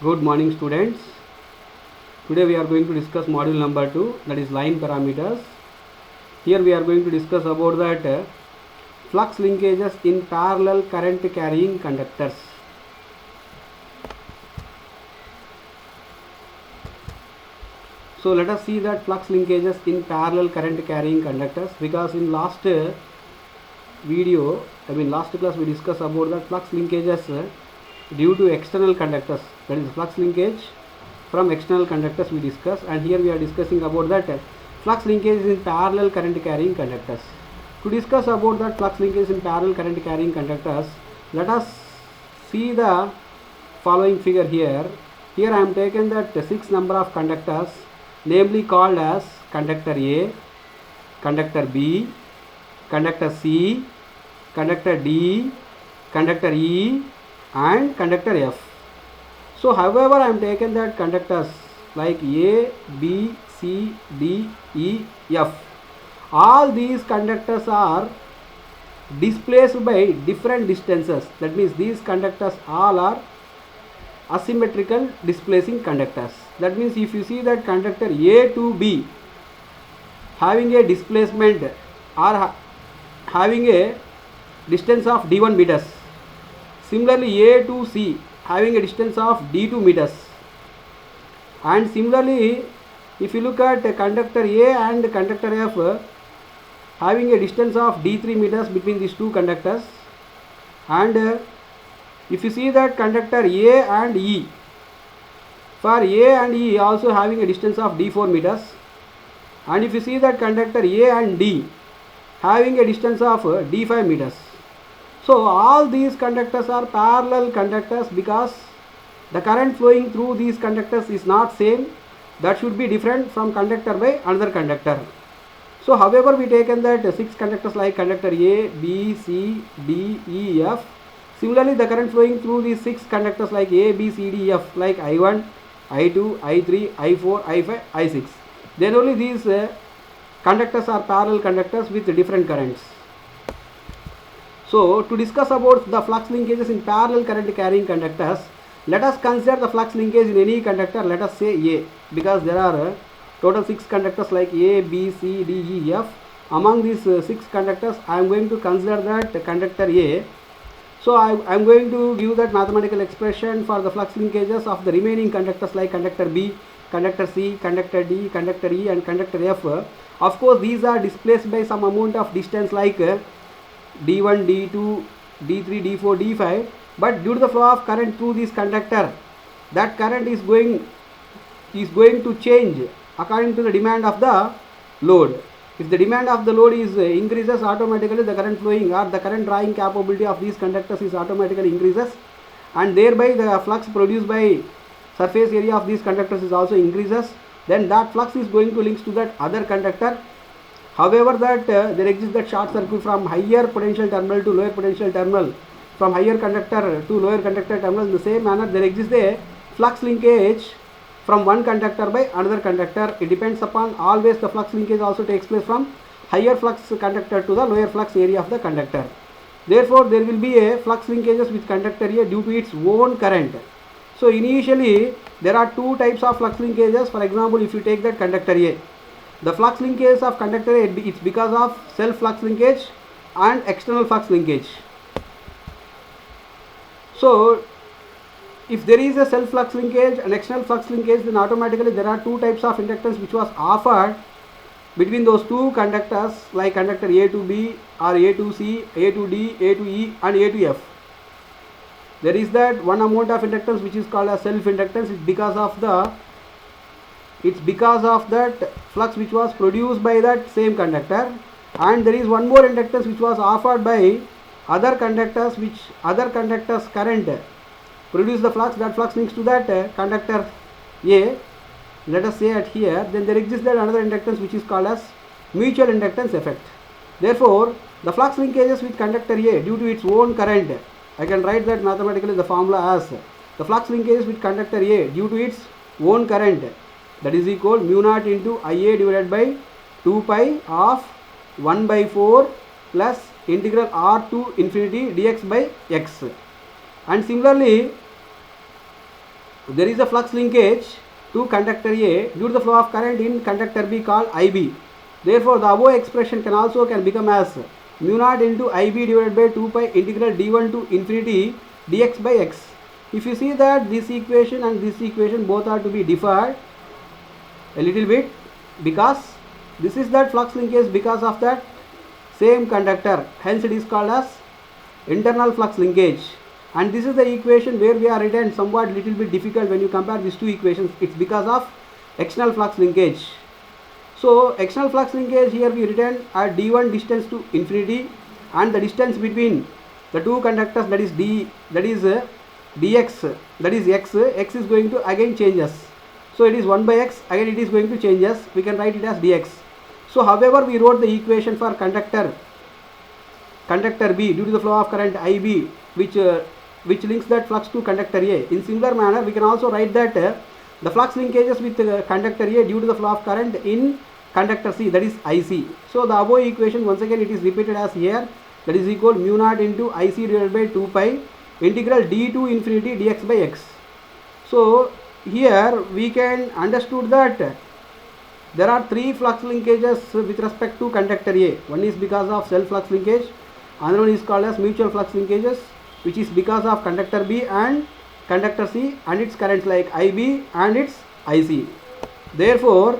Good morning, students. Today we are going to discuss module number 2, that is line parameters. Here we are going to discuss about that flux linkages in parallel current carrying conductors. So let us see that flux linkages in parallel current carrying conductors, because in last last class we discussed about that flux linkages due to external conductors, that is flux linkage from external conductors we discussed, and here we are discussing about that flux linkage in parallel current carrying conductors. To discuss about that flux linkage in parallel current carrying conductors, let us see the following figure here. Here I am taken that 6 number of conductors, namely called as conductor A, conductor B, conductor C, conductor D, conductor E and conductor F. So however I am taken that conductors like A, B, C, D, E, F. All these conductors are displaced by different distances. That means these conductors all are asymmetrical displacing conductors. That means if you see that conductor A to B having a displacement or having a distance of d1 meters. Similarly A to C having a distance of d2 meters. And similarly if you look at conductor A and conductor F having a distance of d3 meters between these two conductors, and if you see that conductor A and E, for A and E also having a distance of d4 meters, and if you see that conductor A and D having a distance of d5 meters. So all these conductors are parallel conductors because the current flowing through these conductors is not same. That should be different from conductor by another conductor. So however we taken that 6 conductors like conductor A, B, C, D, E, F. Similarly the current flowing through these 6 conductors like A, B, C, D, F like I1, I2, I3, I4, I5, I6. Then only these conductors are parallel conductors with different currents. So to discuss about the flux linkages in parallel current carrying conductors, let us consider the flux linkage in any conductor. Let us say A, because there are total 6 conductors like A, B, C, D, E, F. Among these 6 conductors I am going to consider that conductor A. So I am going to give that mathematical expression for the flux linkages of the remaining conductors like conductor B, conductor C, conductor D, conductor E and conductor F. Of course these are displaced by some amount of distance like D1, D2, D3, D4, D5, but due to the flow of current through this conductor, that current is going to change according to the demand of the load. If the demand of the load is increases, automatically the current flowing or the current drawing capability of these conductors is automatically increases, and thereby the flux produced by surface area of these conductors is also increases. Then that flux is going to links to that other conductor. However that there exists that short circuit from higher potential terminal to lower potential terminal, from higher conductor to lower conductor terminal. In the same manner there exists a flux linkage from one conductor by another conductor. It depends upon always the flux linkage also takes place from higher flux conductor to the lower flux area of the conductor. Therefore there will be a flux linkages with conductor A due to its own current. So initially there are two types of flux linkages. For example, if you take that conductor A, the flux linkage of conductor A, it's because of self flux linkage and external flux linkage. So if there is a self flux linkage and external flux linkage, then automatically there are two types of inductance which was offered between those two conductors like conductor A to B or A to C, A to D, A to E and A to F. There is that one amount of inductance which is called as self inductance. It's because of that flux which was produced by that same conductor, and there is one more inductance which was offered by other conductors, which other conductors current produce the flux. That flux links to that conductor A, let us say at here. Then there exists that another inductance which is called as mutual inductance effect. Therefore the flux linkages with conductor A due to its own current, I can write that mathematically the formula as the flux linkages with conductor A due to its own current, that is equal mu naught into Ia divided by 2 pi of 1 by 4 plus integral r to infinity dx by x. And similarly there is a flux linkage to conductor A due to the flow of current in conductor B called IB. Therefore, the above expression can become as mu naught into IB divided by 2 pi integral d1 to infinity dx by x. If you see that this equation and this equation both are to be deferred a little bit, because this is that flux linkage because of that same conductor, hence it is called as internal flux linkage. And this is the equation where we are written somewhat little bit difficult when you compare these two equations. It's because of external flux linkage. So external flux linkage here we written at d1 distance to infinity, and the distance between the two conductors, that is d, that is dx, that is x is going to again changes. So it is 1 by x, again it is going to changes, we can write it as dx. So however we wrote the equation for conductor B due to the flow of current IB which links that flux to conductor A. In similar manner we can also write that the flux linkages with conductor A due to the flow of current in conductor C, that is IC. So the above equation once again it is repeated as here, that is equal mu naught into IC divided by 2 pi integral d to infinity dx by x. So here we can understood that there are three flux linkages with respect to conductor A. One is because of self flux linkage, another one is called as mutual flux linkages, which is because of conductor B and conductor C and its currents like IB and its IC. Therefore,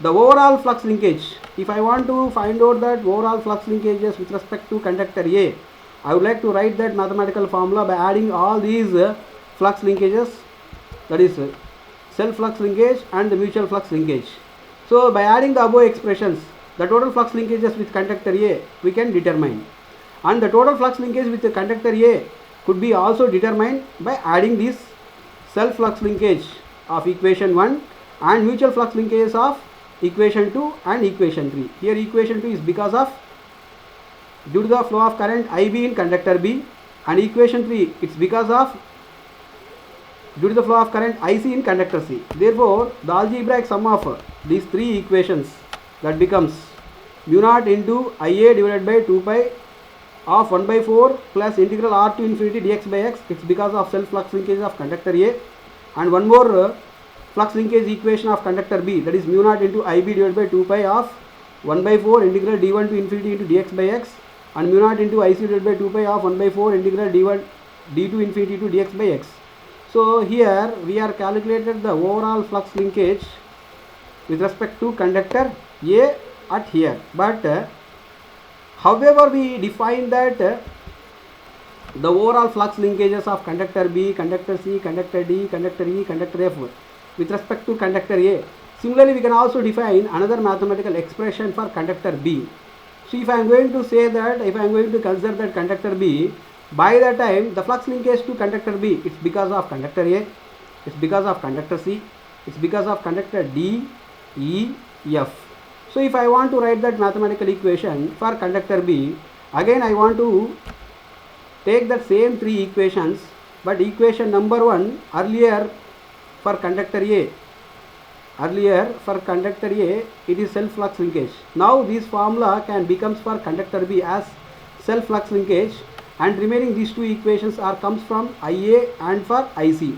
the overall flux linkage, if I want to find out that overall flux linkages with respect to conductor A, I would like to write that mathematical formula by adding all these flux linkages, that is self flux linkage and the mutual flux linkage. So by adding the above expressions, the total flux linkages with conductor A we can determine, and the total flux linkage with the conductor A could be also determined by adding this self flux linkage of equation 1 and mutual flux linkages of equation 2 and equation 3. Here equation 2 is because of due to the flow of current IB in conductor B, and equation 3 it's because of due to the flow of current IC in conductor C. Therefore, the algebraic sum of these three equations, that becomes mu naught into IA divided by 2 pi of 1 by 4 plus integral r to infinity dx by x. It's because of self flux linkage of conductor A, and one more flux linkage equation of conductor B, that is mu naught into IB divided by 2 pi of 1 by 4 integral d1 to infinity into dx by x, and mu naught into IC divided by 2 pi of 1 by 4 integral d1 d to infinity to dx by x. So here we are calculated the overall flux linkage with respect to conductor A at here, but however we define that the overall flux linkages of conductor B, conductor C, conductor D, conductor E, conductor F with respect to conductor A. Similarly, we can also define another mathematical expression for conductor B. So if I am going to say that, if I am going to consider that conductor B, by the time the flux linkage to conductor B, it's because of conductor A, it's because of conductor C, it's because of conductor D, E, F. So if I want to write that mathematical equation for conductor B, again I want to take that same three equations, but equation number 1 earlier for conductor A, it is self flux linkage. Now this formula can becomes for conductor B as self flux linkage, and remaining these two equations are comes from IA and for IC.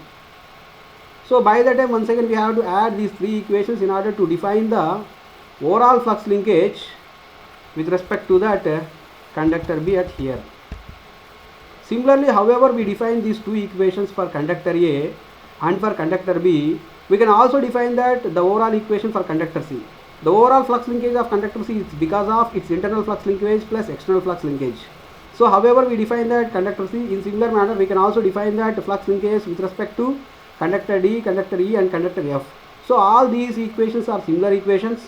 So by the time once again we have to add these three equations in order to define the overall flux linkage with respect to that conductor B at here. Similarly, however we define these two equations for conductor A and for conductor B, we can also define that the overall equation for conductor C. The overall flux linkage of conductor C is because of its internal flux linkage plus external flux linkage. So however we define that conductor C, in similar manner we can also define that flux linkage with respect to conductor D, conductor E and conductor F. So all these equations are similar equations.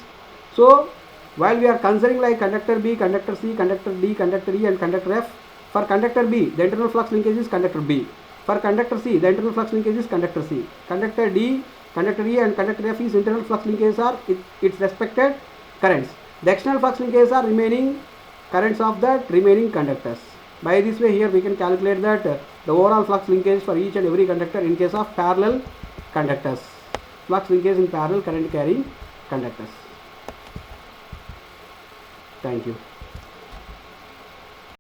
So while we are considering like conductor B, conductor C, conductor D, conductor E and conductor F, for conductor B the internal flux linkage is conductor B. For conductor C the internal flux linkage is conductor C. Conductor D, conductor E and conductor F is internal flux linkages are its respected currents. The external flux linkages are remaining currents of the remaining conductors. By this way here we can calculate that the overall flux linkage for each and every conductor in case of parallel conductors. Flux linkage in parallel current carrying conductors. Thank you.